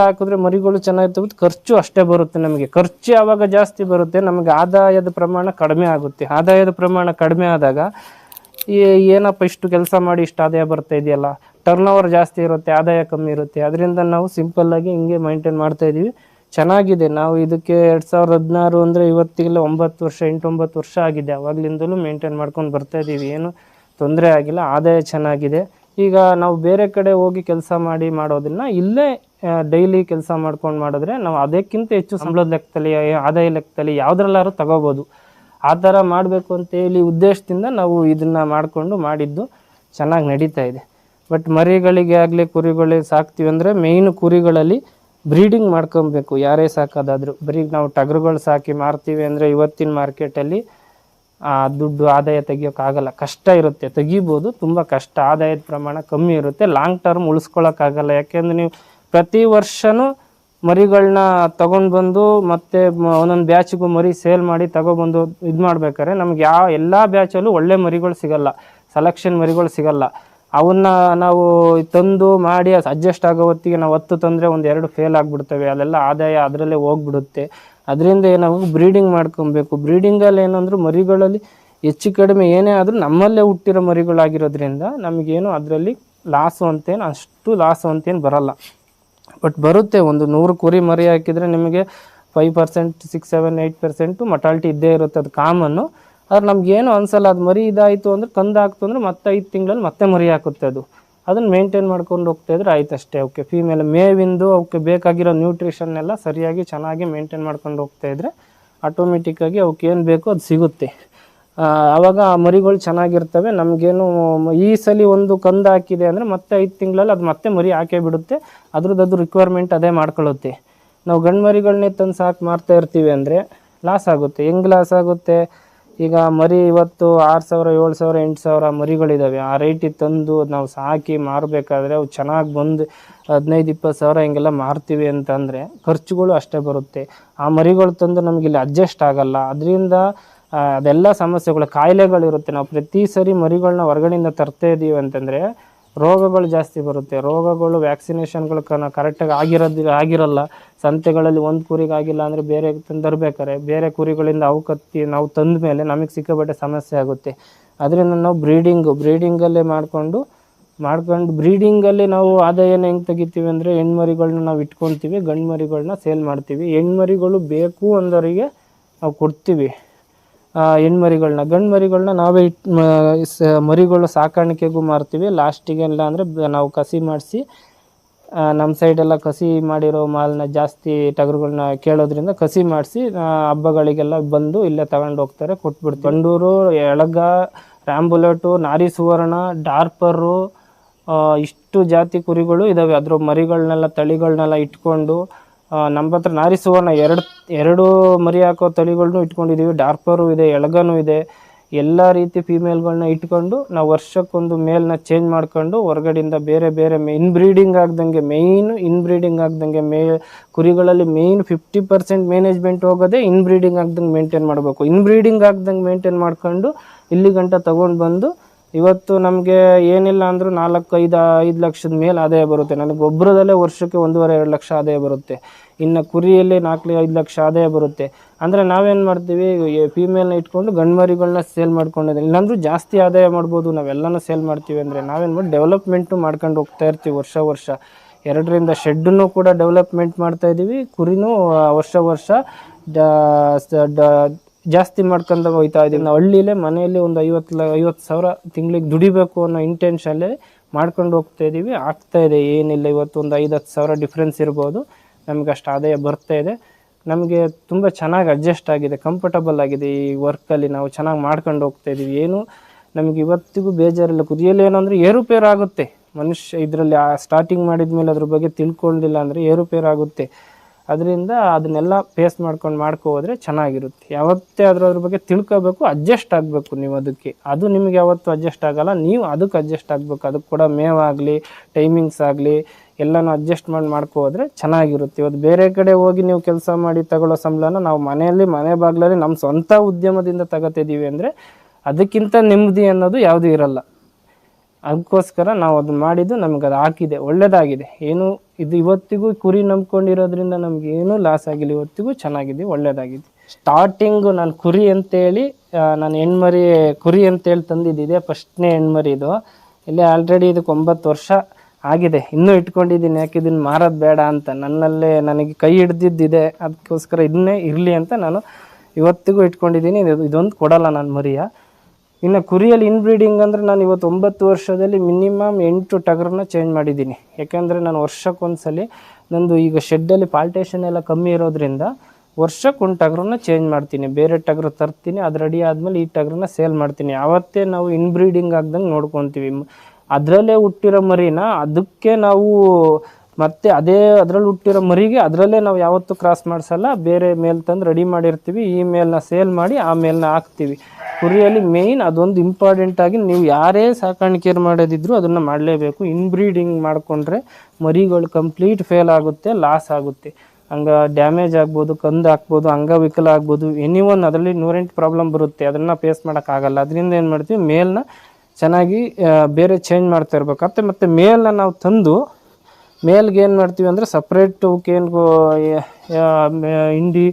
ಹಾಕಿದ್ರೆ ಮರಿಗಳು ಚೆನ್ನಾಗಿ ತೆಗೆದು ಖರ್ಚು ಅಷ್ಟೇ ಬರುತ್ತೆ. ನಮಗೆ ಖರ್ಚು ಯಾವಾಗ ಜಾಸ್ತಿ ಬರುತ್ತೆ ನಮಗೆ ಆದಾಯದ ಪ್ರಮಾಣ ಕಡಿಮೆ ಆಗುತ್ತೆ. ಆದಾಯದ ಪ್ರಮಾಣ ಕಡಿಮೆ ಆದಾಗ ಏನಪ್ಪ ಇಷ್ಟು ಕೆಲಸ ಮಾಡಿ ಇಷ್ಟು ಆದಾಯ ಬರ್ತಾ ಇದೆಯಲ್ಲ, ಟರ್ನ್ ಓವರ್ ಜಾಸ್ತಿ ಇರುತ್ತೆ, ಆದಾಯ ಕಮ್ಮಿ ಇರುತ್ತೆ. ಅದರಿಂದ ನಾವು ಸಿಂಪಲ್ಲಾಗಿ ಹಿಂಗೆ ಮೈಂಟೈನ್ ಮಾಡ್ತಾ ಇದ್ದೀವಿ. ಚೆನ್ನಾಗಿದೆ. ನಾವು ಇದಕ್ಕೆ 2016 ಅಂದರೆ ಇವತ್ತಿಗೆಲ್ಲ 9 ವರ್ಷ 8-9 ವರ್ಷ ಆಗಿದೆ. ಅವಾಗಲಿಂದಲೂ ಮೇಂಟೈನ್ ಮಾಡ್ಕೊಂಡು ಬರ್ತಾ ಇದ್ದೀವಿ. ಏನು ತೊಂದರೆ ಆಗಿಲ್ಲ, ಆದಾಯ ಚೆನ್ನಾಗಿದೆ. ಈಗ ನಾವು ಬೇರೆ ಕಡೆ ಹೋಗಿ ಕೆಲಸ ಮಾಡೋದನ್ನ ಇಲ್ಲೇ ಡೈಲಿ ಕೆಲಸ ಮಾಡ್ಕೊಂಡು ಮಾಡಿದ್ರೆ ನಾವು ಅದಕ್ಕಿಂತ ಹೆಚ್ಚು ಸಂಬಳದ ಲೆಕ್ಕದಲ್ಲಿ ಆದಾಯ ಲೆಕ್ಕದಲ್ಲಿ ಯಾವುದ್ರಲ್ಲಾದ್ರೂ ತಗೋಬೋದು. ಆ ಥರ ಮಾಡಬೇಕು ಅಂತೇಳಿ ಉದ್ದೇಶದಿಂದ ನಾವು ಇದನ್ನು ಮಾಡಿದ್ದು ಚೆನ್ನಾಗಿ ನಡೀತಾ ಇದೆ. ಬಟ್ ಮರಿಗಳಿಗೆ ಆಗಲಿ ಕುರಿಗಳಿಗೆ ಸಾಕ್ತೀವಿ ಅಂದರೆ ಮೇಯ್ನು ಕುರಿಗಳಲ್ಲಿ ಬ್ರೀಡಿಂಗ್ ಮಾಡ್ಕೊಬೇಕು. ಯಾರೇ ಸಾಕೋದಾದರೂ ಬರೀ ನಾವು ಟಗರುಗಳು ಸಾಕಿ ಮಾರ್ತೀವಿ ಅಂದರೆ ಇವತ್ತಿನ ಮಾರ್ಕೆಟಲ್ಲಿ ದುಡ್ಡು ಆದಾಯ ತೆಗಿಯೋಕ್ಕಾಗಲ್ಲ, ಕಷ್ಟ ಇರುತ್ತೆ. ತೆಗಿಬೋದು, ತುಂಬ ಕಷ್ಟ, ಆದಾಯದ ಪ್ರಮಾಣ ಕಮ್ಮಿ ಇರುತ್ತೆ, ಲಾಂಗ್ ಟರ್ಮ್ ಉಳಿಸ್ಕೊಳ್ಳೋಕ್ಕಾಗಲ್ಲ. ಯಾಕೆಂದರೆ ನೀವು ಪ್ರತಿ ವರ್ಷವೂ ಮರಿಗಳನ್ನ ತೊಗೊಂಡು ಬಂದು ಮತ್ತೆ ಒಂದೊಂದು ಬ್ಯಾಚಿಗೂ ಮರಿ ಸೇಲ್ ಮಾಡಿ ತೊಗೊಬಂದು ಇದು ಮಾಡ್ಬೇಕಾದ್ರೆ ನಮ್ಗೆ ಎಲ್ಲ ಬ್ಯಾಚಲ್ಲೂ ಒಳ್ಳೆ ಮರಿಗಳು ಸಿಗಲ್ಲ, ಸೆಲೆಕ್ಷನ್ ಮರಿಗಳು ಸಿಗಲ್ಲ. ಅವನ್ನ ನಾವು ತಂದು ಮಾಡಿ ಅಡ್ಜಸ್ಟ್ ಆಗೋ ಹೊತ್ತಿಗೆ ನಾವು 10 ತಂದರೆ 1-2 ಫೇಲ್ ಆಗಿಬಿಡ್ತವೆ. ಅಲ್ಲೆಲ್ಲ ಆದಾಯ ಅದರಲ್ಲೇ ಹೋಗ್ಬಿಡುತ್ತೆ. ಅದರಿಂದ ನಾವು ಬ್ರೀಡಿಂಗ್ ಮಾಡ್ಕೊಬೇಕು. ಬ್ರೀಡಿಂಗಲ್ಲಿ ಏನಂದ್ರೆ ಮರಿಗಳಲ್ಲಿ ಹೆಚ್ಚು ಕಡಿಮೆ ಏನೇ ಆದರೂ ನಮ್ಮಲ್ಲೇ ಹುಟ್ಟಿರೋ ಮರಿಗಳಾಗಿರೋದ್ರಿಂದ ನಮಗೇನು ಅದರಲ್ಲಿ ಅಷ್ಟು ಲಾಸು ಅಂತೇನು ಬರಲ್ಲ. ಬಟ್ ಬರುತ್ತೆ, ಒಂದು 100 ಕುರಿ ಮರಿ ಹಾಕಿದರೆ ನಿಮಗೆ 5%, 6, 7, 8% ಮಟಾಲಿಟಿ ಇದ್ದೇ ಇರುತ್ತೆ. ಅದು ಕಾಮನ್ನು. ಆದ್ರೆ ನಮಗೇನು ಅನಿಸಲ್ಲ. ಅದು ಮರಿ ಇದಾಯಿತು ಅಂದರೆ ಕಂದಾಗ್ತು ಅಂದರೆ ಮತ್ತೆ 5 ತಿಂಗಳಲ್ಲಿ ಮತ್ತೆ ಮರಿ ಹಾಕುತ್ತೆ. ಅದನ್ನು ಮೇಂಟೈನ್ ಮಾಡ್ಕೊಂಡು ಹೋಗ್ತಾಯಿದ್ರೆ ಆಯ್ತು ಅಷ್ಟೇ. ಅವಕ್ಕೆ ಫೀಮೇಲ್ ಮೇವಿಂದು ಅವಕ್ಕೆ ಬೇಕಾಗಿರೋ ನ್ಯೂಟ್ರಿಷನ್ ಎಲ್ಲ ಸರಿಯಾಗಿ ಚೆನ್ನಾಗಿ ಮೇಂಟೈನ್ ಮಾಡ್ಕೊಂಡು ಹೋಗ್ತಾಯಿದ್ರೆ ಆಟೋಮೆಟಿಕ್ಕಾಗಿ ಅವಕ್ಕೆ ಏನು ಬೇಕೋ ಅದು ಸಿಗುತ್ತೆ. ಆವಾಗ ಆ ಮರಿಗಳು ಚೆನ್ನಾಗಿರ್ತವೆ. ನಮಗೇನು ಈ ಸಲ ಒಂದು ಕಂದು ಹಾಕಿದೆ ಅಂದರೆ ಮತ್ತೆ 5 ತಿಂಗಳಲ್ಲಿ ಅದು ಮತ್ತೆ ಮರಿ ಹಾಕೇ ಬಿಡುತ್ತೆ. ಅದ್ರದ್ದು ರಿಕ್ವೈರ್ಮೆಂಟ್ ಅದೇ ಮಾಡ್ಕೊಳ್ಳುತ್ತೆ. ನಾವು ಗಂಡು ಮರಿಗಳನ್ನೇ ತಂದು ಸಾಕು ಮಾರ್ತಾ ಇರ್ತೀವಿ ಅಂದರೆ ಲಾಸ್ ಆಗುತ್ತೆ. ಹೆಂಗೆ ಲಾಸ್ ಆಗುತ್ತೆ? ಈಗ ಮರಿ ಇವತ್ತು 6,000, 7,000, 8,000 ಮರಿಗಳಿದ್ದಾವೆ. ಆ ರೇಟಿಗೆ ತಂದು ನಾವು ಸಾಕಿ ಮಾರಬೇಕಾದ್ರೆ ಅವು ಚೆನ್ನಾಗಿ ಬಂದು 15-20,000 ಹಿಂಗೆಲ್ಲ ಮಾರ್ತೀವಿ ಅಂತಂದರೆ ಖರ್ಚುಗಳು ಅಷ್ಟೇ ಬರುತ್ತೆ. ಆ ಮರಿಗಳು ತಂದು ನಮಗಿಲ್ಲಿ ಅಡ್ಜಸ್ಟ್ ಆಗಲ್ಲ. ಅದರಿಂದ ಅದೆಲ್ಲ ಸಮಸ್ಯೆಗಳು, ಕಾಯಿಲೆಗಳಿರುತ್ತೆ. ನಾವು ಪ್ರತಿ ಸರಿ ಮರಿಗಳನ್ನ ಹೊರಗಡೆಯಿಂದ ತರ್ತಾ ಇದ್ದೀವಿ ಅಂತಂದರೆ ರೋಗಗಳು ಜಾಸ್ತಿ ಬರುತ್ತೆ. ರೋಗಗಳು ವ್ಯಾಕ್ಸಿನೇಷನ್ಗಳು ಕರೆಕ್ಟಾಗಿ ಆಗಿರಲ್ಲ. ಸಂತೆಗಳಲ್ಲಿ ಒಂದು ಕುರಿಗೆ ಆಗಿಲ್ಲ ಅಂದರೆ ಬೇರೆ ತರಬೇಕಾರೆ ಬೇರೆ ಕುರಿಗಳಿಂದ ಅವು ಕತ್ತಿ ನಾವು ತಂದ ಮೇಲೆ ನಮಗೆ ಸಿಕ್ಕಾಪಟ್ಟೆ ಸಮಸ್ಯೆ ಆಗುತ್ತೆ. ಅದರಿಂದ ನಾವು ಬ್ರೀಡಿಂಗಲ್ಲೇ ಮಾಡ್ಕೊಂಡು ಬ್ರೀಡಿಂಗಲ್ಲಿ ನಾವು ಆದಾಯನ ಹೆಂಗೆ ತೆಗಿತೀವಿ ಅಂದರೆ ಹೆಣ್ಮರಿಗಳನ್ನ ನಾವು ಇಟ್ಕೊತೀವಿ, ಗಂಡು ಮರಿಗಳನ್ನ ಸೇಲ್ ಮಾಡ್ತೀವಿ. ಹೆಣ್ಮರಿಗಳು ಬೇಕು ಅಂದವರಿಗೆ ನಾವು ಕೊಡ್ತೀವಿ ಹೆಣ್ಮರಿಗಳನ್ನ. ಗಂಡು ಮರಿಗಳನ್ನ ನಾವೇ ಮರಿಗಳು ಸಾಕಾಣಿಕೆಗೂ ಮಾರ್ತೀವಿ. ಲಾಸ್ಟಿಗೆ ಇಲ್ಲ ಅಂದರೆ ನಾವು ಕಸಿ ಮಾಡಿಸಿ ನಮ್ಮ ಸೈಡೆಲ್ಲ ಕಸಿ ಮಾಡಿರೋ ಮಾಲನ್ನ ಜಾಸ್ತಿ ಟಗರುಗಳನ್ನ ಕೇಳೋದ್ರಿಂದ ಕಸಿ ಮಾಡಿಸಿ ಹಬ್ಬಗಳಿಗೆಲ್ಲ ಬಂದು ಇಲ್ಲೇ ತಗೊಂಡು ಹೋಗ್ತಾರೆ, ಕೊಟ್ಬಿಡ್ತೀವಿ. ಬಂಡೂರು, ಎಳಗ, ರ್ಯಾಂಬುಲೆಟು, ನಾರಿ ಸುವರ್ಣ, ಡಾರ್ಪರು, ಇಷ್ಟು ಜಾತಿ ಕುರಿಗಳು ಇದ್ದಾವೆ. ಅದ್ರ ಮರಿಗಳನ್ನೆಲ್ಲ ತಳಿಗಳನ್ನೆಲ್ಲ ಇಟ್ಕೊಂಡು ನಮ್ಮ ಹತ್ರ ನಾರಿ ಸುವರ್ಣ ಎರಡು ಮರಿ ಹಾಕೋ ತಳಿಗಳನ್ನೂ ಇಟ್ಕೊಂಡಿದ್ದೀವಿ. ಡಾರ್ಪರು ಇದೆ, ಎಳಗನೂ ಇದೆ. ಎಲ್ಲ ರೀತಿ ಫೀಮೇಲ್ಗಳನ್ನ ಇಟ್ಕೊಂಡು ನಾವು ವರ್ಷಕ್ಕೊಂದು ಮೇಲ್ನ ಚೇಂಜ್ ಮಾಡ್ಕೊಂಡು ಹೊರಗಡೆಯಿಂದ ಬೇರೆ ಇನ್ಬ್ರೀಡಿಂಗ್ ಆಗ್ದಂಗೆ ಕುರಿಗಳಲ್ಲಿ ಮೇಯ್ನ್ 50% ಮ್ಯಾನೇಜ್ಮೆಂಟ್ ಹೋಗೋದೇ ಇನ್ಬ್ರೀಡಿಂಗ್ ಆಗ್ದಂಗೆ ಮೇಂಟೈನ್ ಮಾಡಬೇಕು. ಇನ್ಬ್ರೀಡಿಂಗ್ ಆಗ್ದಂಗೆ ಮೇಂಟೈನ್ ಮಾಡ್ಕೊಂಡು ಇಲ್ಲಿ ಗಂಟ ತೊಗೊಂಡು ಬಂದು ಇವತ್ತು ನಮಗೆ ಏನಿಲ್ಲ ಅಂದರೂ 4-5 ಲಕ್ಷದ ಮೇಲೆ ಆದಾಯ ಬರುತ್ತೆ. ನನಗೆ ಗೊಬ್ಬರದಲ್ಲೇ ವರ್ಷಕ್ಕೆ 1.5-2 ಲಕ್ಷ ಆದಾಯ ಬರುತ್ತೆ. ಇನ್ನು ಕುರಿಯಲ್ಲಿ 4-5 ಲಕ್ಷ ಆದಾಯ ಬರುತ್ತೆ. ಅಂದರೆ ನಾವೇನು ಮಾಡ್ತೀವಿ, ಫೀಮೇಲ್ನ ಇಟ್ಕೊಂಡು ಗಂಡು ಮರಿಗಳನ್ನ ಸೇಲ್ ಮಾಡ್ಕೊಂಡಿದ್ದೀವಿ. ಇಲ್ಲಾಂದ್ರೂ ಜಾಸ್ತಿ ಆದಾಯ ಮಾಡ್ಬೋದು. ನಾವೆಲ್ಲನೂ ಸೇಲ್ ಮಾಡ್ತೀವಿ ಅಂದರೆ ನಾವೇನು ಮಾಡಿ ಡೆವಲಪ್ಮೆಂಟು ಮಾಡ್ಕೊಂಡು ಹೋಗ್ತಾ ಇರ್ತೀವಿ. ವರ್ಷ 2ರಿಂದ ಶೆಡ್ಡನ್ನು ಕೂಡ ಡೆವಲಪ್ಮೆಂಟ್ ಮಾಡ್ತಾಯಿದ್ದೀವಿ. ಕುರಿನೂ ವರ್ಷ ಜಾಸ್ತಿ ಮಾಡ್ಕೊಂಡು ಹೋಗ್ತಾ ಇದ್ದೀವಿ. ನಾವು ಹಳ್ಳಿಲೇ ಮನೆಯಲ್ಲಿ ಒಂದು 50,000 ತಿಂಗಳಿಗೆ ದುಡಿಬೇಕು ಅನ್ನೋ ಇಂಟೆನ್ಷನ್ಲೇ ಮಾಡ್ಕೊಂಡು ಹೋಗ್ತಾ ಇದ್ದೀವಿ. ಆಗ್ತಾಯಿದೆ, ಏನಿಲ್ಲ. ಇವತ್ತು ಒಂದು 5-10 ಸಾವಿರ ಡಿಫ್ರೆನ್ಸ್ ಇರ್ಬೋದು. ನಮಗೆ ಅಷ್ಟು ಆದಾಯ ಬರ್ತಾಯಿದೆ. ನಮಗೆ ತುಂಬ ಚೆನ್ನಾಗಿ ಅಡ್ಜಸ್ಟ್ ಆಗಿದೆ, ಕಂಫರ್ಟಬಲ್ ಆಗಿದೆ. ಈ ವರ್ಕಲ್ಲಿ ನಾವು ಚೆನ್ನಾಗಿ ಮಾಡ್ಕೊಂಡು ಹೋಗ್ತಾಯಿದ್ದೀವಿ. ಏನು ನಮಗೆ ಇವತ್ತಿಗೂ ಬೇಜಾರಿಲ್ಲ. ಕುರಿಯಲ್ಲಿ ಏನಂದರೆ ಏರುಪೇರು ಆಗುತ್ತೆ. ಮನುಷ್ಯ ಇದರಲ್ಲಿ ಸ್ಟಾರ್ಟಿಂಗ್ ಮಾಡಿದ ಮೇಲೆ ಅದ್ರ ಬಗ್ಗೆ ತಿಳ್ಕೊಂಡಿಲ್ಲ ಅಂದರೆ ಏರುಪೇರು ಆಗುತ್ತೆ. ಅದರಿಂದ ಅದನ್ನೆಲ್ಲ ಫೇಸ್ ಮಾಡ್ಕೊ ಹೋದರೆ ಚೆನ್ನಾಗಿರುತ್ತೆ. ಯಾವತ್ತೇ ಅದ್ರ ಬಗ್ಗೆ ತಿಳ್ಕೋಬೇಕು, ಅಡ್ಜಸ್ಟ್ ಆಗಬೇಕು ನೀವು ಅದಕ್ಕೆ. ಅದು ನಿಮಗೆ ಯಾವತ್ತೂ ಅಡ್ಜಸ್ಟ್ ಆಗೋಲ್ಲ, ನೀವು ಅದಕ್ಕೆ ಅಡ್ಜಸ್ಟ್ ಆಗಬೇಕು. ಅದಕ್ಕೆ ಕೂಡ ಮೇವಾಗಲಿ ಟೈಮಿಂಗ್ಸ್ ಆಗಲಿ ಎಲ್ಲನೂ ಅಡ್ಜಸ್ಟ್ ಮಾಡ್ಕೊ ಹೋದರೆ ಚೆನ್ನಾಗಿರುತ್ತೆ. ಇವತ್ತು ಬೇರೆ ಕಡೆ ಹೋಗಿ ನೀವು ಕೆಲಸ ಮಾಡಿ ತಗೊಳ್ಳೋ ಸಂಬಳನ ನಾವು ಮನೆ ಬಾಗಿಲಲ್ಲಿ ನಮ್ಮ ಸ್ವಂತ ಉದ್ಯಮದಿಂದ ತಗೋತಿದ್ದೀವಿ ಅಂದರೆ ಅದಕ್ಕಿಂತ ನೆಮ್ಮದಿ ಅನ್ನೋದು ಯಾವುದೂ ಇರಲ್ಲ. ಅದಕ್ಕೋಸ್ಕರ ನಾವು ಅದು ಮಾಡಿದ್ದು, ನಮ್ಗೆ ಅದು ಹಾಕಿದೆ, ಒಳ್ಳೇದಾಗಿದೆ. ಏನು ಇದು ಇವತ್ತಿಗೂ ಕುರಿ ನಂಬ್ಕೊಂಡಿರೋದ್ರಿಂದ ನಮ್ಗೆ ಏನೂ ಲಾಸ್ ಆಗಿಲ್ಲ, ಇವತ್ತಿಗೂ ಚೆನ್ನಾಗಿದೆ, ಒಳ್ಳೇದಾಗಿದೆ. ಸ್ಟಾರ್ಟಿಂಗು ನಾನು ಕುರಿ ಅಂತೇಳಿ ನಾನು ಹೆಣ್ಮರಿ ಕುರಿ ಅಂತೇಳಿ ತಂದಿದ್ದಿದೆ, ಫಸ್ಟ್ನೇ ಹೆಣ್ಮರಿ ಇದು. ಇಲ್ಲೇ ಆಲ್ರೆಡಿ ಇದಕ್ಕೆ 9 ವರ್ಷ ಆಗಿದೆ, ಇನ್ನೂ ಇಟ್ಕೊಂಡಿದ್ದೀನಿ. ಯಾಕೆ ಇದನ್ನು ಮಾರೋದು ಬೇಡ ಅಂತ ನನ್ನಲ್ಲೇ ನನಗೆ ಕೈ ಹಿಡ್ದಿದ್ದಿದೆ, ಅದಕ್ಕೋಸ್ಕರ ಇದನ್ನೇ ಇರಲಿ ಅಂತ ನಾನು ಇವತ್ತಿಗೂ ಇಟ್ಕೊಂಡಿದ್ದೀನಿ. ಇದೊಂದು ಕೊಡಲ್ಲ ನಾನು ಮರಿಯ. ಇನ್ನು ಕುರಿಯಲ್ಲಿ ಇನ್ಬ್ರೀಡಿಂಗ್ ಅಂದರೆ ನಾನು ಇವತ್ತು 9 ವರ್ಷದಲ್ಲಿ ಮಿನಿಮಮ್ 8 ಟಗರನ್ನ ಚೇಂಜ್ ಮಾಡಿದ್ದೀನಿ. ಯಾಕೆಂದರೆ ನಾನು ವರ್ಷಕ್ಕೊಂದ್ಸಲಿ ನಂದು ಈಗ ಶೆಡ್ಡಲ್ಲಿ ಪಾಲ್ಟೇಷನ್ ಎಲ್ಲ ಕಮ್ಮಿ ಇರೋದ್ರಿಂದ ವರ್ಷಕ್ಕೊಂದು ಟಗರನ್ನ ಚೇಂಜ್ ಮಾಡ್ತೀನಿ. ಬೇರೆ ಟಗರು ತರ್ತೀನಿ, ಅದು ರೆಡಿ ಆದಮೇಲೆ ಈ ಟಗರನ್ನ ಸೇಲ್ ಮಾಡ್ತೀನಿ. ಆವತ್ತೇ ನಾವು ಇನ್ಬ್ರೀಡಿಂಗ್ ಆಗ್ದಂಗೆ ನೋಡ್ಕೊತೀವಿ. ಅದರಲ್ಲೇ ಹುಟ್ಟಿರೋ ಮರಿನ ಅದಕ್ಕೆ ನಾವು ಮತ್ತು ಅದರಲ್ಲಿ ಹುಟ್ಟಿರೋ ಮರಿಗೆ ಅದರಲ್ಲೇ ನಾವು ಯಾವತ್ತೂ ಕ್ರಾಸ್ ಮಾಡಿಸಲ್ಲ. ಬೇರೆ ಮೇಲ್ ತಂದು ರೆಡಿ ಮಾಡಿರ್ತೀವಿ, ಈ ಮೇಲನ್ನ ಸೇಲ್ ಮಾಡಿ ಆ ಮೇಲನ್ನ ಹಾಕ್ತೀವಿ. ಕುರಿಯಲ್ಲಿ ಮೇಯ್ನ್ ಅದೊಂದು ಇಂಪಾರ್ಟೆಂಟಾಗಿ ನೀವು ಯಾರೇ ಸಾಕಾಣಿಕೆ ಮಾಡೋದಿದ್ರು ಅದನ್ನು ಮಾಡಲೇಬೇಕು. ಇನ್ಬ್ರೀಡಿಂಗ್ ಮಾಡಿಕೊಂಡ್ರೆ ಮರಿಗಳು ಕಂಪ್ಲೀಟ್ ಫೇಲ್ ಆಗುತ್ತೆ, ಲಾಸ್ ಆಗುತ್ತೆ. ಡ್ಯಾಮೇಜ್ ಆಗ್ಬೋದು, ಕಂದು ಹಾಕ್ಬೋದು, ಅಂಗವಿಕಲ ಆಗ್ಬೋದು, ಎನಿವನ್ ಅದರಲ್ಲಿ 108 ಪ್ರಾಬ್ಲಮ್ ಬರುತ್ತೆ. ಅದನ್ನು ಫೇಸ್ ಮಾಡೋಕ್ಕಾಗಲ್ಲ. ಅದರಿಂದ ಏನು ಮಾಡ್ತೀವಿ, ಮೇಲ್ನ ಚೆನ್ನಾಗಿ ಬೇರೆ ಚೇಂಜ್ ಮಾಡ್ತಾ ಇರ್ಬೇಕು. ಮತ್ತು ಮೇಲನ್ನ ನಾವು ತಂದು ಮೇಲ್ಗೆ ಏನು ಮಾಡ್ತೀವಿ ಅಂದರೆ ಸಪ್ರೇಟು ಏನು ಹಿಂಡಿ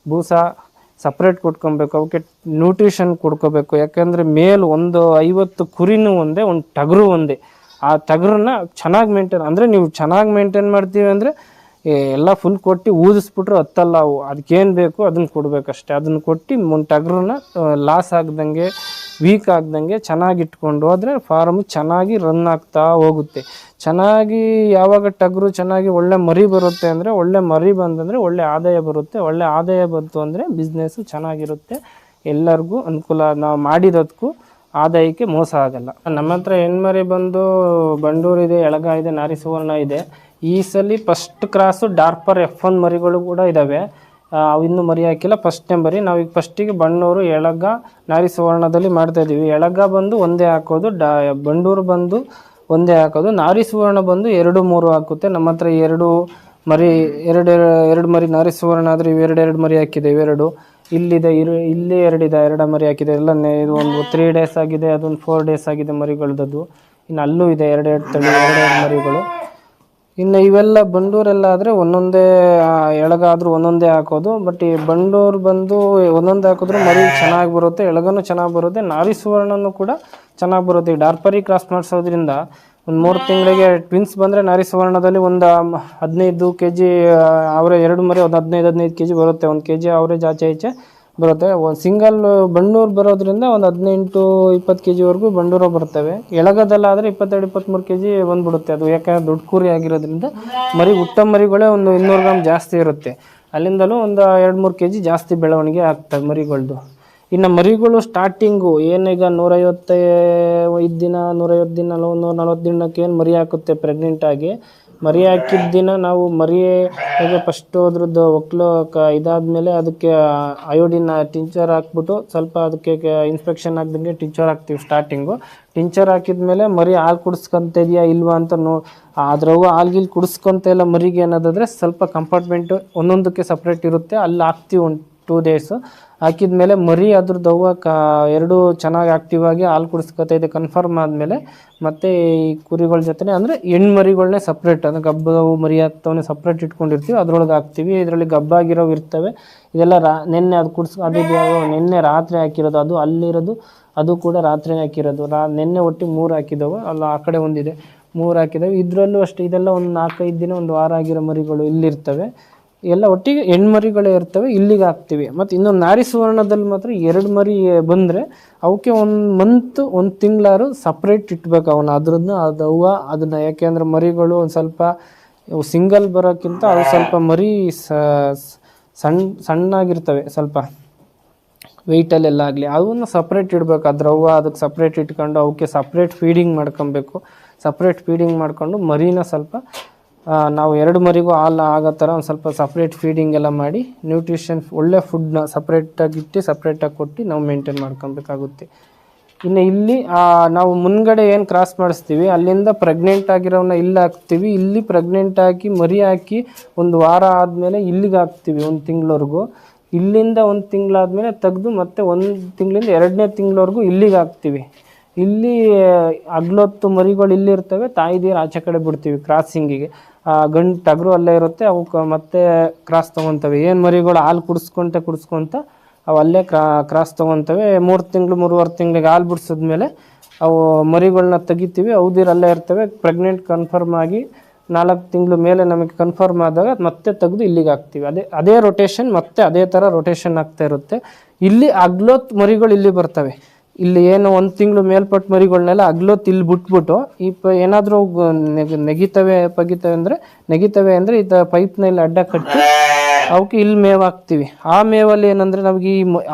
ಬೂಸ ಸಪ್ರೇಟ್ ಕೊಟ್ಕೊಬೇಕು, ಅವಕ್ಕೆ ನ್ಯೂಟ್ರಿಷನ್ ಕೊಡ್ಕೋಬೇಕು. ಯಾಕೆಂದರೆ ಒಂದು 50 ಕುರಿನೂ ಒಂದೇ, ಒಂದು ಟಗರು ಒಂದೇ. ಆ ಟಗರನ್ನ ಚೆನ್ನಾಗಿ ಅಂದರೆ ನೀವು ಚೆನ್ನಾಗಿ ಮೇಂಟೈನ್ ಮಾಡ್ತೀವಿ ಅಂದರೆ ಎಲ್ಲ ಫುಲ್ ಕೊಟ್ಟು ಊದಿಸ್ಬಿಟ್ರೆ ಹತ್ತಲ್ಲ ಅವು. ಅದಕ್ಕೇನು ಬೇಕು ಅದನ್ನು ಕೊಡಬೇಕಷ್ಟೆ. ಅದನ್ನು ಕೊಟ್ಟು ಒಂದು ಟಗರನ್ನ ಲಾಸ್ ಆಗ್ದಂಗೆ, ವೀಕ್ ಆಗ್ದಂಗೆ ಚೆನ್ನಾಗಿ ಇಟ್ಕೊಂಡು ಹೋದರೆ ಫಾರ್ಮು ಚೆನ್ನಾಗಿ ರನ್ ಆಗ್ತಾ ಹೋಗುತ್ತೆ. ಚೆನ್ನಾಗಿ ಯಾವಾಗ ಟಗರು ಚೆನ್ನಾಗಿ ಒಳ್ಳೆ ಮರಿ ಬರುತ್ತೆ ಅಂದರೆ, ಒಳ್ಳೆ ಮರಿ ಬಂದಂದರೆ ಒಳ್ಳೆ ಆದಾಯ ಬರುತ್ತೆ. ಒಳ್ಳೆ ಆದಾಯ ಬಂತು ಅಂದರೆ ಬಿಸ್ನೆಸ್ಸು ಚೆನ್ನಾಗಿರುತ್ತೆ, ಎಲ್ಲರಿಗೂ ಅನುಕೂಲ. ನಾವು ಮಾಡಿರೋದಕ್ಕೂ ಆದಾಯಕ್ಕೆ ಮೋಸ ಆಗಲ್ಲ. ನಮ್ಮ ಹತ್ರ ಹೆಣ್ಮರಿ ಬಂದು ಬಂಡೂರು ಇದೆ, ಎಳಗ ಇದೆ, ನಾರಿ ಸುವರ್ಣ ಇದೆ. ಈ ಸಲ ಫಸ್ಟ್ ಕ್ರಾಸು ಡಾರ್ಪರ್ F1 ಮರಿಗಳು ಕೂಡ ಇದ್ದಾವೆ. ಅವು ಇನ್ನೂ ಮರಿ ಹಾಕಿಲ್ಲ, ಫಸ್ಟ್ನೇ ಮರಿ. ನಾವೀಗ ಫಸ್ಟಿಗೆ ಬಣ್ಣೂರು, ಎಳಗ, ನಾರಿ ಸುವರ್ಣದಲ್ಲಿ ಮಾಡ್ತಾಯಿದ್ದೀವಿ. ಎಳಗ ಬಂದು ಒಂದೇ ಹಾಕೋದು, ಬಂಡೂರು ಬಂದು ಒಂದೇ ಹಾಕೋದು, ನಾರಿ ಸುವರ್ಣ ಬಂದು 2-3 ಹಾಕುತ್ತೆ. ನಮ್ಮ ಹತ್ರ ಎರಡು ಮರಿ ನಾರಿ ಸುವರ್ಣ ಆದರೆ ಇವೆರಡು ಮರಿ ಹಾಕಿದೆ. ಇವೆರಡು ಇಲ್ಲಿದೆ, ಇಲ್ಲಿ ಎರಡು ಮರಿ ಹಾಕಿದೆ. ಎಲ್ಲ ಇದು ಒಂದು 3 ಡೇಸ್ ಆಗಿದೆ, ಅದೊಂದು 4 ಡೇಸ್ ಆಗಿದೆ ಮರಿಗಳದ್ದು. ಇನ್ನು ಅಲ್ಲೂ ಇದೆ ಎರಡು ಮರಿಗಳು. ಇನ್ನು ಇವೆಲ್ಲ ಬಂಡೂರೆಲ್ಲ ಆದರೆ ಒಂದೊಂದೇ, ಎಳಗಾದರೂ ಒಂದೊಂದೇ ಹಾಕೋದು. ಬಟ್ ಈ ಬಂಡೂರು ಬಂದು ಒಂದೊಂದೇ ಹಾಕಿದ್ರು ಮರಿ ಚೆನ್ನಾಗಿ ಬರುತ್ತೆ, ಎಳಗನೂ ಚೆನ್ನಾಗಿ ಬರುತ್ತೆ, ನಾರಿ ಸುವರ್ಣನೂ ಕೂಡ ಚೆನ್ನಾಗಿ ಬರುತ್ತೆ. ಈ ಡಾರ್ಪರಿ ಕ್ರಾಸ್ ಮಾಡಿಸೋದ್ರಿಂದ ಒಂದು 3 ತಿಂಗಳಿಗೆ ಟ್ವಿನ್ಸ್ ಬಂದರೆ ನಾರಿ ಸುವರ್ಣದಲ್ಲಿ ಒಂದು 15 kg ಅವರೇ, 2 ಮರಿ ಒಂದು 15 kg ಬರುತ್ತೆ. 1 kg ಅವರೇಜ್ ಆಚೆ ಈಚೆ ಬರುತ್ತೆ. ಒಂದು ಸಿಂಗಲ್ ಬಂಡೂರು ಬರೋದ್ರಿಂದ ಒಂದು 18-20 kgವರೆಗೂ ಬಂಡೂರು ಬರ್ತವೆ. ಎಳಗದಲ್ಲಾದರೆ 22-23 kg ಬಂದ್ಬಿಡುತ್ತೆ. ಅದು ಯಾಕಂದರೆ ದೊಡ್ಡ ಕುರಿ ಆಗಿರೋದ್ರಿಂದ ಮರಿ ಹುಟ್ಟ ಮರಿಗಳೇ ಒಂದು 200 ಗ್ರಾಮ್ ಜಾಸ್ತಿ ಇರುತ್ತೆ. ಅಲ್ಲಿಂದಲೂ ಒಂದು 2-3 kg ಜಾಸ್ತಿ ಬೆಳವಣಿಗೆ ಆಗ್ತವೆ ಮರಿಗಳದ್ದು. ಇನ್ನು ಮರಿಗಳು ಸ್ಟಾರ್ಟಿಂಗು ಏನೀಗ 155 ದಿನ, 150 ದಿನ, 140 ದಿನಕ್ಕೆ ಏನು ಮರಿ ಹಾಕುತ್ತೆ ಪ್ರೆಗ್ನೆಂಟಾಗಿ. ಮರಿ ಹಾಕಿದ ದಿನ ನಾವು ಮರಿ ಈಗ ಫಸ್ಟು ಅದ್ರದ್ದು ಒಕ್ಕಲು ಇದಾದಮೇಲೆ ಅದಕ್ಕೆ ಅಯೋಡಿನ್ ಟಿಂಚರ್ ಹಾಕ್ಬಿಟ್ಟು ಸ್ವಲ್ಪ ಅದಕ್ಕೆ ಇನ್ಸ್ಪೆಕ್ಷನ್ ಆಗ್ದಂಗೆ ಟಿಂಚರ್ ಹಾಕ್ತೀವಿ ಸ್ಟಾರ್ಟಿಂಗು. ಟಿಂಚರ್ ಹಾಕಿದ್ಮೇಲೆ ಮರಿ ಹಾಲು ಕುಡಿಸ್ಕೊಂತ ಇದೆಯಾ ಇಲ್ವಾ ಅಂತ ಅದ್ರವು ಹಾಲ್ಗಿಲ್ ಕುಡಿಸ್ಕೊಂತ ಎಲ್ಲ ಮರಿಗೆ ಏನಾದರೆ ಸ್ವಲ್ಪ ಕಂಪಾರ್ಟ್ಮೆಂಟು ಒಂದೊಂದಕ್ಕೆ ಸಪ್ರೇಟ್ ಇರುತ್ತೆ, ಅಲ್ಲಿ ಹಾಕ್ತೀವಿ ಒಂದು 2 ಡೇಸ್. ಹಾಕಿದ್ಮೇಲೆ ಮರಿ ಅದ್ರದ್ದು ಎರಡೂ ಚೆನ್ನಾಗಿ ಆ್ಯಕ್ಟಿವ್ ಆಗಿ ಹಾಲು ಕುಡಿಸ್ಕೊತಾಯಿದೆ ಕನ್ಫರ್ಮ್ ಆದಮೇಲೆ ಮತ್ತು ಈ ಕುರಿಗಳ ಜೊತೆ ಅಂದರೆ ಹೆಣ್ಣು ಮರಿಗಳನ್ನೇ ಸಪ್ರೇಟ್, ಅಂದರೆ ಗಬ್ಬವು ಮರಿ ಹಾಕ್ತವನ್ನೇ ಸಪ್ರೇಟ್ ಇಟ್ಕೊಂಡಿರ್ತೀವಿ, ಅದರೊಳಗೆ ಹಾಕ್ತೀವಿ. ಇದರಲ್ಲಿ ಗಬ್ಬಾಗಿರೋವು ಇರ್ತವೆ. ಇದೆಲ್ಲ ನೆನ್ನೆ ಅದು ನೆನ್ನೆ ರಾತ್ರಿ ಹಾಕಿರೋದು, ಅದು ಅಲ್ಲಿರೋದು ಅದು ಕೂಡ ರಾತ್ರಿನೇ ಹಾಕಿರೋದು. ನೆನ್ನೆ ಒಟ್ಟಿಗೆ 3 ಹಾಕಿದವು, ಅಲ್ಲ ಆ ಕಡೆ ಒಂದಿದೆ, 3 ಹಾಕಿದವು. ಇದರಲ್ಲೂ ಅಷ್ಟೇ, ಇದೆಲ್ಲ ಒಂದು 4-5 ದಿನ, ಒಂದು ವಾರ ಆಗಿರೋ ಮರಿಗಳು ಇಲ್ಲಿರ್ತವೆ. ಎಲ್ಲ ಒಟ್ಟಿಗೆ ಹೆಣ್ಮರಿಗಳೇ ಇರ್ತವೆ, ಇಲ್ಲಿಗೆ ಹಾಕ್ತೀವಿ. ಮತ್ತು ಇನ್ನೊಂದು ನಾರಿ ಸುವರ್ಣದಲ್ಲಿ ಮಾತ್ರ 2 ಮರಿ ಬಂದರೆ ಅವಕ್ಕೆ 1 ಮಂತ್ 1 ತಿಂಗಳಾರು ಸಪ್ರೇಟ್ ಇಟ್ಬೇಕು ಅವನ್ನ. ಅದನ್ನು ಯಾಕೆಂದರೆ ಮರಿಗಳು ಒಂದು ಸ್ವಲ್ಪ ಸಿಂಗಲ್ ಬರೋಕ್ಕಿಂತ ಅದು ಸ್ವಲ್ಪ ಮರಿ ಸಣ್ಣಾಗಿರ್ತವೆ, ಸ್ವಲ್ಪ ವೆಯ್ಟಲ್ಲೆಲ್ಲ ಆಗಲಿ, ಅವನ್ನ ಸಪ್ರೇಟ್ ಇಡಬೇಕು. ಅದಕ್ಕೆ ಸಪ್ರೇಟ್ ಇಟ್ಕೊಂಡು ಅವಕ್ಕೆ ಸಪ್ರೇಟ್ ಫೀಡಿಂಗ್ ಮಾಡ್ಕೊಬೇಕು. ಸಪ್ರೇಟ್ ಫೀಡಿಂಗ್ ಮಾಡ್ಕೊಂಡು ಮರಿನ ಸ್ವಲ್ಪ ನಾವು 2 ಮರಿಗೂ ಹಾಲು ಆಗೋ ಥರ ಒಂದು ಸ್ವಲ್ಪ ಸಪ್ರೇಟ್ ಫೀಡಿಂಗ್ ಎಲ್ಲ ಮಾಡಿ, ನ್ಯೂಟ್ರಿಷನ್ ಒಳ್ಳೆ ಫುಡ್ನ ಸಪ್ರೇಟಾಗಿ ಇಟ್ಟು ಸಪ್ರೇಟಾಗಿ ಕೊಟ್ಟು ನಾವು ಮೇಂಟೈನ್ ಮಾಡ್ಕೊಬೇಕಾಗುತ್ತೆ. ಇನ್ನು ಇಲ್ಲಿ ನಾವು ಮುನ್ಗಡೆ ಏನು ಕ್ರಾಸ್ ಮಾಡಿಸ್ತೀವಿ ಅಲ್ಲಿಂದ ಪ್ರೆಗ್ನೆಂಟ್ ಆಗಿರೋವನ್ನ ಇಲ್ಲಿ ಹಾಕ್ತೀವಿ. ಇಲ್ಲಿ ಪ್ರೆಗ್ನೆಂಟ್ ಆಗಿ ಮರಿ ಹಾಕಿ 1 ವಾರ ಆದಮೇಲೆ ಇಲ್ಲಿಗೆ ಹಾಕ್ತೀವಿ 1 ತಿಂಗಳವರೆಗೂ. ಇಲ್ಲಿಂದ 1 ತಿಂಗಳಾದಮೇಲೆ ತೆಗೆದು ಮತ್ತೆ 1 ತಿಂಗಳಿಂದ 2ನೇ ತಿಂಗಳವರೆಗೂ ಇಲ್ಲಿಗೆ ಹಾಕ್ತೀವಿ. ಇಲ್ಲಿ ಹಗ್ಲೊತ್ತು ಮರಿಗಳು ಇಲ್ಲಿ ಇರ್ತವೆ, ತಾಯಿದೀರು ಆಚೆ ಕಡೆ ಬಿಡ್ತೀವಿ ಕ್ರಾಸಿಂಗಿಗೆ. ಗಂಡು ಟಗರು ಅಲ್ಲೇ ಇರುತ್ತೆ, ಅವಕ್ಕೆ ಮತ್ತೆ ಕ್ರಾಸ್ ತೊಗೊತವೆ. ಏನು ಮರಿಗಳು ಹಾಲು ಕುಡಿಸ್ಕೊಂತ ಅವು ಅಲ್ಲೇ ಕ್ರಾಸ್ ತೊಗೊತವೆ. 3 ತಿಂಗಳು 3.5 ತಿಂಗಳಿಗೆ ಹಾಲು ಬಿಡಿಸಿದ್ಮೇಲೆ ಅವು ಮರಿಗಳನ್ನ ತೆಗಿತೀವಿ. ಅವದಿರು ಅಲ್ಲೇ ಇರ್ತವೆ. ಪ್ರೆಗ್ನೆಂಟ್ ಕನ್ಫರ್ಮ್ ಆಗಿ 4 ತಿಂಗಳು ಮೇಲೆ ನಮಗೆ ಕನ್ಫರ್ಮ್ ಆದಾಗ ಮತ್ತೆ ತೆಗೆದು ಇಲ್ಲಿಗೆ ಹಾಕ್ತೀವಿ. ಅದೇ ರೊಟೇಷನ್ ಮತ್ತೆ ಅದೇ ಥರ ರೊಟೇಷನ್ ಆಗ್ತಾ ಇರುತ್ತೆ. ಇಲ್ಲಿ ಅಗ್ಲೊತ್ತು ಮರಿಗಳು ಇಲ್ಲಿ ಬರ್ತವೆ. ಇಲ್ಲಿ ಏನು 1 ತಿಂಗಳು ಮೇಲ್ಪಟ್ಟು ಮರಿಗಳನ್ನೆಲ್ಲ ಅಗ್ಲೊತ್ತು ಇಲ್ಲಿ ಬಿಟ್ಬಿಟ್ಟು ಏನಾದರೂ ನೆಗಿತವೆ ಅಂದರೆ ಈ ಪೈಪ್ನಲ್ಲಿ ಅಡ್ಡ ಕಟ್ಟಿ ಅವಕ್ಕೆ ಇಲ್ಲಿ ಮೇವು ಹಾಕ್ತೀವಿ. ಆ ಮೇವಲ್ಲಿ ಏನಂದರೆ ನಮಗೆ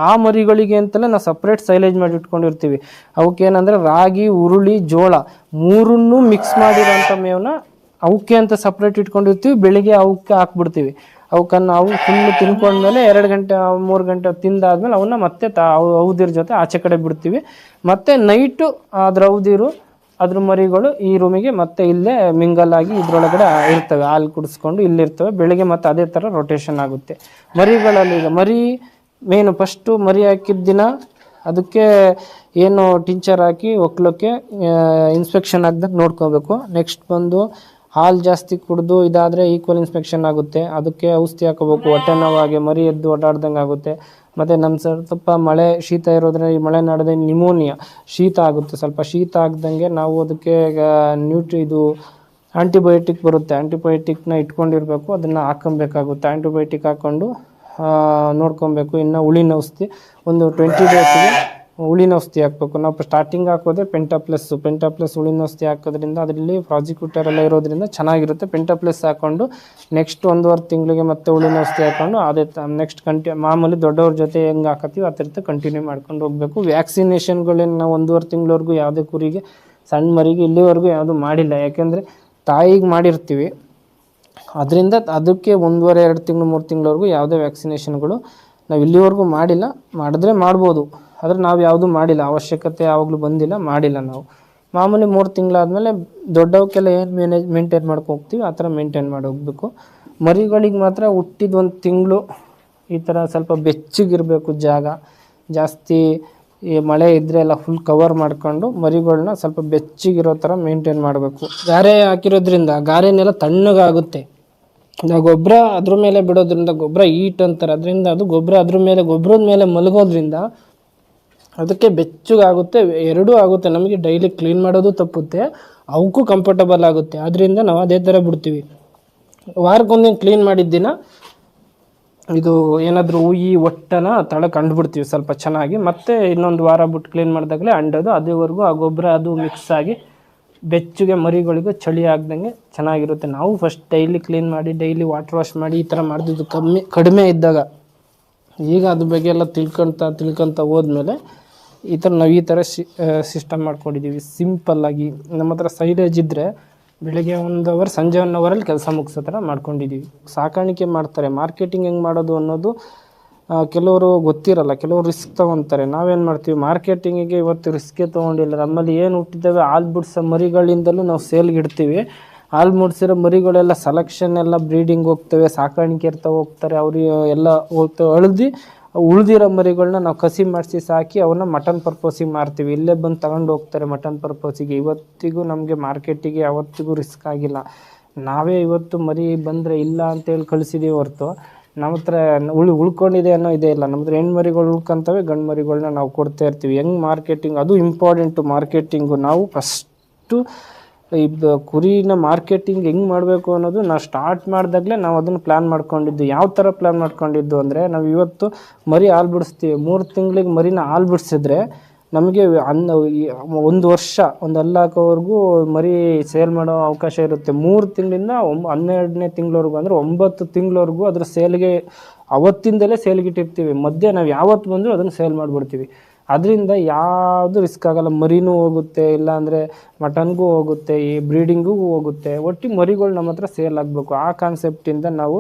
ಆ ಮರಿಗಳಿಗೆ ಅಂತಲೇ ನಾವು ಸಪ್ರೇಟ್ ಸೈಲೇಜ್ ಮಾಡಿ ಇಟ್ಕೊಂಡಿರ್ತೀವಿ. ಅವಕ್ಕೆ ಏನಂದರೆ ರಾಗಿ, ಹುರುಳಿ, ಜೋಳ 3 ಮಿಕ್ಸ್ ಮಾಡಿರೋಂಥ ಮೇವನ್ನ ಅವಕ್ಕೆ ಅಂತ ಸಪ್ರೇಟ್ ಇಟ್ಕೊಂಡಿರ್ತೀವಿ. ಬೆಳಿಗ್ಗೆ ಅವಕ್ಕೆ ಹಾಕ್ಬಿಡ್ತೀವಿ. ಅವಕ್ಕನ್ನು ಅವು ಫುಲ್ಲು ತಿನ್ಕೊಂಡ್ಮೇಲೆ 2 ಗಂಟೆ 3 ಗಂಟೆ ತಿಂದಾದ್ಮೇಲೆ ಅವನ್ನ ಮತ್ತೆ ಅವದಿರ ಜೊತೆ ಆಚೆ ಕಡೆ ಬಿಡ್ತೀವಿ. ಮತ್ತು ನೈಟು ಅದ್ರ ಮರಿಗಳು ಈ ರೂಮಿಗೆ ಮತ್ತೆ ಇಲ್ಲೇ ಮಿಂಗಲ್ ಆಗಿ ಇದ್ರೊಳಗಡೆ ಇರ್ತವೆ, ಹಾಲು ಕುಡಿಸ್ಕೊಂಡು ಇಲ್ಲಿರ್ತವೆ. ಬೆಳಿಗ್ಗೆ ಮತ್ತೆ ಅದೇ ಥರ ರೊಟೇಷನ್ ಆಗುತ್ತೆ. ಮರಿಗಳಲ್ಲಿ ಈಗ ಮೇನು ಫಸ್ಟು ಮರಿ ಹಾಕಿದ ದಿನ ಅದಕ್ಕೆ ಏನು ಟಿಂಚರ್ ಹಾಕಿ ಒಕ್ಲಕ್ಕೆ ಇನ್ಸ್ಪೆಕ್ಷನ್ ಆಗ್ದಂಗೆ ನೋಡ್ಕೋಬೇಕು. ನೆಕ್ಸ್ಟ್ ಬಂದು ಹಾಲು ಜಾಸ್ತಿ ಕುಡಿದು ಇದಾದರೆ ಈಕ್ವಲ್ ಇನ್ಸ್ಪೆಕ್ಷನ್ ಆಗುತ್ತೆ. ಅದಕ್ಕೆ ಔಷಧಿ ಹಾಕೋಬೇಕು. ಹೊಟ್ಟೆ ನೋವಾಗೆ ಮರಿ ಎದ್ದು ಓಡಾಡ್ದಂಗೆ ಆಗುತ್ತೆ. ಮತ್ತು ನಮ್ಮ ಸ್ವಲ್ಪ ಶೀತ ಇರೋದ್ರೆ ಈ ಮಳೆನಾಡದೆ ನಿಮೋನಿಯಾ ಶೀತ ಆಗುತ್ತೆ. ಸ್ವಲ್ಪ ಶೀತ ಆಗ್ದಂಗೆ ನಾವು ಅದಕ್ಕೆ ಇದು ಆಂಟಿಬಯೋಟಿಕ್ ಬರುತ್ತೆ. ಆಂಟಿಬಯೋಟಿಕ್ನ ಇಟ್ಕೊಂಡಿರಬೇಕು. ಅದನ್ನು ಹಾಕೊಬೇಕಾಗುತ್ತೆ. ಆಂಟಿಬಯೋಟಿಕ್ ಹಾಕ್ಕೊಂಡು ನೋಡ್ಕೊಬೇಕು. ಇನ್ನು ಹುಳಿನ ಔಷಧಿ ಒಂದು 20 ಡೇಸಿಗೆ ಹುಳಿನ ಔಷಧಿ ಹಾಕಬೇಕು. ನಾವು ಸ್ಟಾರ್ಟಿಂಗ್ ಹಾಕೋದೇ ಪೆಂಟಾಪ್ಲಸ್ ಹುಳಿನ ಔಷಧಿ ಹಾಕೋದ್ರಿಂದ ಅದರಲ್ಲಿ ಪ್ರಾಸಿಕ್ಯೂಟರ್ ಎಲ್ಲ ಇರೋದ್ರಿಂದ ಚೆನ್ನಾಗಿರುತ್ತೆ. ಪೆಂಟಾಪ್ಲಸ್ ಹಾಕ್ಕೊಂಡು ನೆಕ್ಸ್ಟ್ 1.5 ತಿಂಗಳಿಗೆ ಮತ್ತೆ ಹುಳಿನ ಔಷಧಿ ಹಾಕ್ಕೊಂಡು ಅದೇ ನೆಕ್ಸ್ಟ್ ಮಾಮೂಲಿ ದೊಡ್ಡವ್ರ ಜೊತೆ ಹೆಂಗೆ ಹಾಕತ್ತೀವಿ ಆ ಥರದ್ದು ಕಂಟಿನ್ಯೂ ಮಾಡ್ಕೊಂಡು ಹೋಗಬೇಕು. ವ್ಯಾಕ್ಸಿನೇಷನ್ಗಳೇನು ನಾವು 1.5 ತಿಂಗಳವರೆಗೂ ಯಾವುದೇ ಕುರಿಗೆ ಸಣ್ಣ ಮರಿಗೆ ಇಲ್ಲಿವರೆಗೂ ಯಾವುದೂ ಮಾಡಿಲ್ಲ. ಯಾಕೆಂದರೆ ತಾಯಿಗೆ ಮಾಡಿರ್ತೀವಿ. ಅದರಿಂದ ಅದಕ್ಕೆ 1.5-2 ತಿಂಗಳು 3 ತಿಂಗಳವರೆಗೂ ಯಾವುದೇ ವ್ಯಾಕ್ಸಿನೇಷನ್ಗಳು ನಾವು ಇಲ್ಲಿವರೆಗೂ ಮಾಡಿಲ್ಲ. ಮಾಡಿದ್ರೆ ಮಾಡ್ಬೋದು, ಆದರೆ ನಾವು ಯಾವುದೂ ಮಾಡಿಲ್ಲ. ಅವಶ್ಯಕತೆ ಯಾವಾಗಲೂ ಮಾಡಿಲ್ಲ ನಾವು. ಮಾಮೂಲಿ 3 ತಿಂಗಳಾದಮೇಲೆ ದೊಡ್ಡವಕ್ಕೆಲ್ಲ ಏನು ಮೇಂಟೈನ್ ಮಾಡ್ಕೊಂಡು ಹೋಗ್ತೀವಿ ಆ ಥರ ಮೇಂಟೈನ್ ಮಾಡಿ ಹೋಗಬೇಕು. ಮರಿಗಳಿಗೆ ಮಾತ್ರ ಹುಟ್ಟಿದ 1 ತಿಂಗಳು ಈ ಥರ ಸ್ವಲ್ಪ ಬೆಚ್ಚಗಿರಬೇಕು. ಜಾಗ ಜಾಸ್ತಿ ಈ ಮಳೆ ಇದ್ದರೆ ಎಲ್ಲ ಫುಲ್ ಕವರ್ ಮಾಡ್ಕೊಂಡು ಮರಿಗಳನ್ನ ಸ್ವಲ್ಪ ಬೆಚ್ಚಗಿರೋ ಥರ ಮೇಂಟೈನ್ ಮಾಡಬೇಕು. ಗಾರೆ ಹಾಕಿರೋದ್ರಿಂದ ಗಾರೆನೆಲ್ಲ ತಣ್ಣಗಾಗುತ್ತೆ. ನಾವು ಗೊಬ್ಬರ ಅದ್ರ ಮೇಲೆ ಬಿಡೋದ್ರಿಂದ ಗೊಬ್ಬರ ಈಟ್ ಅಂತಾರೆ. ಅದರಿಂದ ಅದು ಗೊಬ್ಬರದ ಮೇಲೆ ಮಲಗೋದ್ರಿಂದ ಅದಕ್ಕೆ ಬೆಚ್ಚಗಾಗುತ್ತೆ. ಎರಡೂ ಆಗುತ್ತೆ. ನಮಗೆ ಡೈಲಿ ಕ್ಲೀನ್ ಮಾಡೋದು ತಪ್ಪುತ್ತೆ, ಅವಕ್ಕೂ ಕಂಫರ್ಟಬಲ್ ಆಗುತ್ತೆ. ಆದ್ದರಿಂದ ನಾವು ಅದೇ ಥರ ಬಿಡ್ತೀವಿ. ವಾರಕ್ಕೊಂದಿನ ಕ್ಲೀನ್ ಮಾಡಿದ್ದಿನ ಇದು ಏನಾದರೂ ಹೊಟ್ಟನ ತಳಕ್ಕೆ ಅಂಡ್ಬಿಡ್ತೀವಿ ಸ್ವಲ್ಪ ಚೆನ್ನಾಗಿ. ಮತ್ತೆ ಇನ್ನೊಂದು ವಾರ ಬಿಟ್ಟು ಕ್ಲೀನ್ ಮಾಡಿದಾಗಲೇ ಅಂಡೋದು. ಅದುವರೆಗೂ ಆ ಗೊಬ್ಬರ ಅದು ಮಿಕ್ಸ್ ಆಗಿ ಬೆಚ್ಚಗೆ ಮರಿಗಳಿಗೂ ಚಳಿ ಆಗ್ದಂಗೆ ಚೆನ್ನಾಗಿರುತ್ತೆ. ನಾವು ಫಸ್ಟ್ ಡೈಲಿ ಕ್ಲೀನ್ ಮಾಡಿ ಡೈಲಿ ವಾಟರ್ ವಾಶ್ ಮಾಡಿ ಈ ಥರ ಮಾಡಿದ್ದು ಕಡಿಮೆ ಇದ್ದಾಗ. ಈಗ ಅದ್ರ ಬಗ್ಗೆ ಎಲ್ಲ ತಿಳ್ಕೊತ ಹೋದ್ಮೇಲೆ ನಾವು ಈ ಥರ ಸಿಸ್ಟಮ್ ಮಾಡ್ಕೊಂಡಿದ್ದೀವಿ ಸಿಂಪಲ್ಲಾಗಿ. ನಮ್ಮ ಹತ್ರ ಸೈಲೇಜ್ ಇದ್ದರೆ ಬೆಳಗ್ಗೆ 1 ಅವರ್ ಸಂಜೆ 1 ಅವರಲ್ಲಿ ಕೆಲಸ ಮುಗಿಸೋ ಥರ ಮಾಡ್ಕೊಂಡಿದ್ದೀವಿ. ಸಾಕಾಣಿಕೆ ಮಾಡ್ತಾರೆ. ಮಾರ್ಕೆಟಿಂಗ್ ಹೆಂಗೆ ಮಾಡೋದು ಅನ್ನೋದು ಕೆಲವರು ಗೊತ್ತಿರಲ್ಲ, ಕೆಲವರು ರಿಸ್ಕ್ ತೊಗೊತಾರೆ. ನಾವೇನು ಮಾಡ್ತೀವಿ, ಮಾರ್ಕೆಟಿಂಗಿಗೆ ಇವತ್ತು ರಿಸ್ಕೇ ತೊಗೊಂಡಿಲ್ಲ. ನಮ್ಮಲ್ಲಿ ಏನು ಹುಟ್ಟಿದ್ದಾವೆ ಹಾಲು ಬಿಡಿಸೋ ಮರಿಗಳಿಂದಲೂ ನಾವು ಸೇಲ್ಗೆ ಇಡ್ತೀವಿ. ಹಾಲು ಮೂಡಿಸಿರೋ ಮರಿಗಳೆಲ್ಲ ಸೆಲೆಕ್ಷನ್ ಎಲ್ಲ ಬ್ರೀಡಿಂಗ್ ಹೋಗ್ತವೆ, ಸಾಕಾಣಿಕೆ ಹೋಗ್ತಾರೆ. ಅವ್ರಿಗೆ ಎಲ್ಲ ಹೋಗ್ತವೆ. ಉಳಿದಿರೋ ಮರಿಗಳನ್ನ ನಾವು ಕಸಿ ಮಾಡಿಸಿ ಸಾಕಿ ಅವನ್ನ ಮಟನ್ ಪರ್ಪೋಸಿಗೆ ಮಾರ್ತೀವಿ. ಇಲ್ಲೇ ಬಂದು ತಗೊಂಡು ಹೋಗ್ತಾರೆ ಮಟನ್ ಪರ್ಪೋಸಿಗೆ. ಇವತ್ತಿಗೂ ನಮಗೆ ಮಾರ್ಕೆಟಿಗೆ ಯಾವತ್ತಿಗೂ ರಿಸ್ಕ್ ಆಗಿಲ್ಲ. ನಾವೇ ಇವತ್ತು ಮರಿ ಬಂದರೆ ಇಲ್ಲ ಅಂತೇಳಿ ಕಳಿಸಿದ್ದೀವಿ ಹೊರತು ನಮ್ಮ ಹತ್ರ ಉಳ್ಕೊಂಡಿದೆ ಅನ್ನೋ ಇದೇ ಇಲ್ಲ. ನಮ್ಮ ಹತ್ರ ಹೆಣ್ಣು ಮರಿಗಳು ಉಳ್ಕೊಂತವೆ, ಗಂಡು ಮರಿಗಳನ್ನ ನಾವು ಕೊಡ್ತಾ ಇರ್ತೀವಿ. ಹೆಂಗೆ ಮಾರ್ಕೆಟಿಂಗ್ ಅದು ಇಂಪಾರ್ಟೆಂಟು. ಮಾರ್ಕೆಟಿಂಗು ನಾವು ಫಸ್ಟು ಕುರಿನ ಮಾರ್ಕೆಟಿಂಗ್ ಹೆಂಗೆ ಮಾಡಬೇಕು ಅನ್ನೋದು ನಾವು ಸ್ಟಾರ್ಟ್ ಮಾಡಿದಾಗಲೇ ನಾವು ಅದನ್ನು ಪ್ಲ್ಯಾನ್ ಮಾಡ್ಕೊಂಡಿದ್ದು. ಯಾವ ಥರ ಪ್ಲ್ಯಾನ್ ಮಾಡ್ಕೊಂಡಿದ್ದು ಅಂದರೆ, ನಾವು ಇವತ್ತು ಮರಿ ಹಾಲು ಬಿಡಿಸ್ತೀವಿ. 3 ತಿಂಗಳಿಗೆ ಮರಿನ ಹಾಲು ಬಿಡಿಸಿದ್ರೆ ನಮಗೆ 1 ವರ್ಷ ಒಂದು ಹಲ್ಲಾಕೋವರೆಗೂ ಮರಿ ಸೇಲ್ ಮಾಡೋ ಅವಕಾಶ ಇರುತ್ತೆ. 3 ತಿಂಗಳಿಂದ 12ನೇ ತಿಂಗಳವರೆಗೂ ಅಂದರೆ 9 ತಿಂಗಳವರೆಗೂ ಅದ್ರ ಸೇಲ್ಗೆ ಅವತ್ತಿಂದಲೇ ಸೇಲ್ಗಿಟ್ಟಿರ್ತೀವಿ. ಮಧ್ಯೆ ನಾವು ಯಾವತ್ತು ಬಂದರೂ ಅದನ್ನು ಸೇಲ್ ಮಾಡಿಬಿಡ್ತೀವಿ. ಅದರಿಂದ ಯಾವುದು ರಿಸ್ಕ್ ಆಗೋಲ್ಲ. ಮರಿನೂ ಹೋಗುತ್ತೆ, ಇಲ್ಲಾಂದರೆ ಮಟನ್ಗೂ ಹೋಗುತ್ತೆ, ಈ ಬ್ರೀಡಿಂಗೂ ಹೋಗುತ್ತೆ. ಒಟ್ಟಿಗೆ ಮರಿಗಳು ನಮ್ಮ ಹತ್ರ ಸೇಲ್ ಆಗಬೇಕು. ಆ ಕಾನ್ಸೆಪ್ಟಿಂದ ನಾವು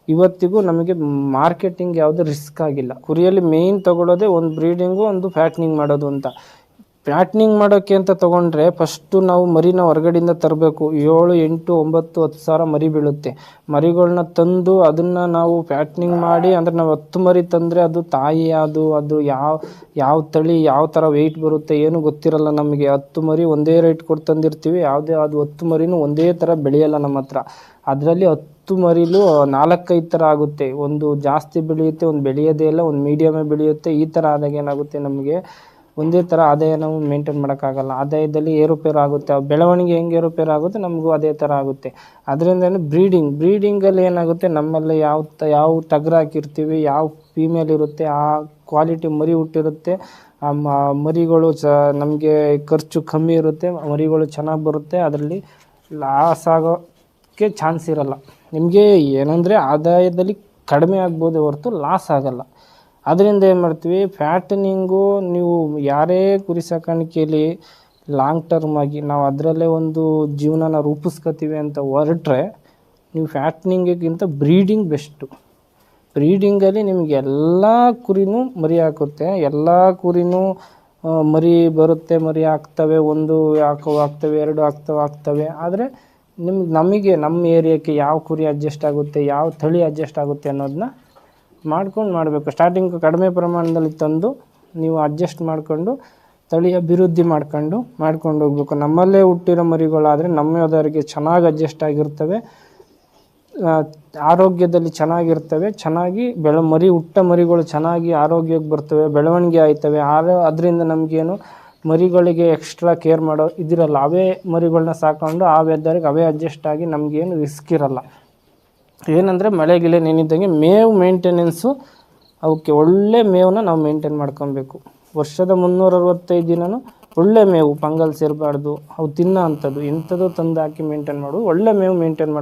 ಇವತ್ತಿಗೂ ನಮಗೆ ಮಾರ್ಕೆಟಿಂಗ್ ಯಾವುದೇ ರಿಸ್ಕ್ ಆಗಿಲ್ಲ. ಕುರಿಯಲ್ಲಿ ಮೇಯ್ನ್ ತೊಗೊಳ್ಳೋದೇ ಒಂದು ಬ್ರೀಡಿಂಗು, ಒಂದು ಫ್ಯಾಟ್ನಿಂಗ್ ಮಾಡೋದು ಅಂತ. ಪ್ಯಾಟ್ನಿಂಗ್ ಮಾಡೋಕ್ಕೆ ಅಂತ ತೊಗೊಂಡ್ರೆ ಫಸ್ಟು ನಾವು ಮರಿನ ಹೊರಗಡೆಯಿಂದ ತರಬೇಕು. 7, 8, 9, 10 ಸಾವಿರ ಮರಿ ಬೀಳುತ್ತೆ. ಮರಿಗಳನ್ನ ತಂದು ಅದನ್ನು ನಾವು ಪ್ಯಾಟ್ನಿಂಗ್ ಮಾಡಿ, ಅಂದರೆ ನಾವು 10 ಮರಿ ತಂದರೆ ಅದು ತಾಯಿ ಅದು ಯಾವ ತಳಿ ಯಾವ ಥರ ವೆಯ್ಟ್ ಬರುತ್ತೆ ಏನು ಗೊತ್ತಿರಲ್ಲ ನಮಗೆ. 10 ಮರಿ ಒಂದೇ ರೇಟ್ ಕೊಟ್ಟು ತಂದಿರ್ತೀವಿ, ಅದು 10 ಮರಿನೂ ಒಂದೇ ಥರ ಬೆಳೆಯಲ್ಲ ನಮ್ಮ ಹತ್ರ. ಅದರಲ್ಲಿ 10 ಮರಿಲೂ 4-5 ಥರ ಆಗುತ್ತೆ. ಒಂದು ಜಾಸ್ತಿ ಬೆಳೆಯುತ್ತೆ, ಒಂದು ಬೆಳೆಯೋದೇ ಇಲ್ಲ, ಒಂದು ಮೀಡಿಯಮೇ ಬೆಳೆಯುತ್ತೆ. ಈ ಥರ ಆದಾಗ ಏನಾಗುತ್ತೆ, ನಮಗೆ ಒಂದೇ ಥರ ಆದಾಯ ನಾವು ಮೇಂಟೈನ್ ಮಾಡೋಕ್ಕಾಗಲ್ಲ. ಆದಾಯದಲ್ಲಿ ಏರುಪೇರು ಆಗುತ್ತೆ. ಬೆಳವಣಿಗೆ ಹೆಂಗೆ ಏರುಪೇರು ಆಗುತ್ತೆ ನಮಗೂ ಅದೇ ಥರ ಆಗುತ್ತೆ. ಅದರಿಂದನೇ ಬ್ರೀಡಿಂಗಲ್ಲಿ ಏನಾಗುತ್ತೆ, ನಮ್ಮಲ್ಲಿ ಯಾವ ಟಗರು ಹಾಕಿರ್ತೀವಿ, ಯಾವ ಫೀಮೇಲ್ ಇರುತ್ತೆ, ಆ ಕ್ವಾಲಿಟಿ ಮರಿ ಹುಟ್ಟಿರುತ್ತೆ. ಆ ಮರಿಗಳು ನಮಗೆ ಖರ್ಚು ಕಮ್ಮಿ ಇರುತ್ತೆ, ಮರಿಗಳು ಚೆನ್ನಾಗಿ ಬರುತ್ತೆ. ಅದರಲ್ಲಿ ಲಾಸ್ ಆಗೋಕ್ಕೆ ಚಾನ್ಸ್ ಇರಲ್ಲ. ನಿಮಗೆ ಏನಂದರೆ ಆದಾಯದಲ್ಲಿ ಕಡಿಮೆ ಆಗ್ಬೋದು ಹೊರತು ಲಾಸ್ ಆಗಲ್ಲ. ಅದರಿಂದ ಏನು ಮಾಡ್ತೀವಿ, ಫ್ಯಾಟನಿಂಗು ನೀವು ಯಾರೇ ಕುರಿ ಸಾಕಾಣಿಕೆಯಲ್ಲಿ ಲಾಂಗ್ ಟರ್ಮ್ ಆಗಿ ನಾವು ಅದರಲ್ಲೇ ಒಂದು ಜೀವನನ ರೂಪಿಸ್ಕೊತೀವಿ ಅಂತ ಹೊರಟ್ರೆ, ನೀವು ಫ್ಯಾಟ್ನಿಂಗಿಗಿಂತ ಬ್ರೀಡಿಂಗ್ ಬೆಸ್ಟು. ಬ್ರೀಡಿಂಗಲ್ಲಿ ನಿಮಗೆ ಎಲ್ಲ ಕುರಿನೂ ಮರಿ ಹಾಕುತ್ತೆ, ಎಲ್ಲ ಕುರಿನೂ ಮರಿ ಬರುತ್ತೆ, ಮರಿ ಹಾಕ್ತವೆ. 1 ಆಗ್ತವೆ, 2 ಆಗ್ತವೆ. ಆದರೆ ನಮಗೆ ನಮ್ಮ ಏರಿಯಾಕ್ಕೆ ಯಾವ ಕುರಿ ಅಡ್ಜಸ್ಟ್ ಆಗುತ್ತೆ, ಯಾವ ತಳಿ ಅಡ್ಜಸ್ಟ್ ಆಗುತ್ತೆ ಅನ್ನೋದನ್ನ ಮಾಡಬೇಕು. ಸ್ಟಾರ್ಟಿಂಗ್ ಕಡಿಮೆ ಪ್ರಮಾಣದಲ್ಲಿ ತಂದು ನೀವು ಅಡ್ಜಸ್ಟ್ ಮಾಡಿಕೊಂಡು ತಳಿ ಅಭಿವೃದ್ಧಿ ಮಾಡ್ಕೊಂಡು ಹೋಗ್ಬೇಕು. ನಮ್ಮಲ್ಲೇ ಹುಟ್ಟಿರೋ ಮರಿಗಳಾದರೆ ನಮ್ಮದವರಿಗೆ ಚೆನ್ನಾಗಿ ಅಡ್ಜಸ್ಟ್ ಆಗಿರ್ತವೆ, ಆರೋಗ್ಯದಲ್ಲಿ ಚೆನ್ನಾಗಿರ್ತವೆ, ಚೆನ್ನಾಗಿ ಹುಟ್ಟ ಮರಿಗಳು ಚೆನ್ನಾಗಿ ಆರೋಗ್ಯಕ್ಕೆ ಬರ್ತವೆ, ಬೆಳವಣಿಗೆ ಆಯ್ತವೆ. ಅದರಿಂದ ನಮಗೇನು ಮರಿಗಳಿಗೆ ಎಕ್ಸ್ಟ್ರಾ ಕೇರ್ ಮಾಡೋ ಇದಿರಲ್ಲ. ಅವೇ ಮರಿಗಳನ್ನ ಸಾಕೊಂಡು ಆ ವೆದರ್ಗೆ ಅವೇ ಅಡ್ಜಸ್ಟ್ ಆಗಿ ನಮಗೇನು ರಿಸ್ಕ್ ಇರಲ್ಲ. ಏನಂದರೆ ಮಳೆಗಿಲೆ ನೆನಿದ್ದಂಗೆ ಮೇವು ಮೇಂಟೆನೆನ್ಸು, ಅವಕ್ಕೆ ಒಳ್ಳೆ ಮೇವನ್ನ ನಾವು ಮೇಂಟೈನ್ ಮಾಡ್ಕೊಬೇಕು. ವರ್ಷದ 365 ದಿನವೂ ಒಳ್ಳೆ ಮೇವು, ಪಂಗಲ್ ಸೇರಬಾರ್ದು, ಅವು ತಿನ್ನೋ ಅಂಥದ್ದು ಎಂಥದ್ದು ತಂದು ಹಾಕಿ ಮೇಂಟೈನ್ ಮಾಡೋದು. ಒಳ್ಳೆ ಮೇವು ಮೇಂಟೈನ್ ಮಾಡ್ಕೊಂಡು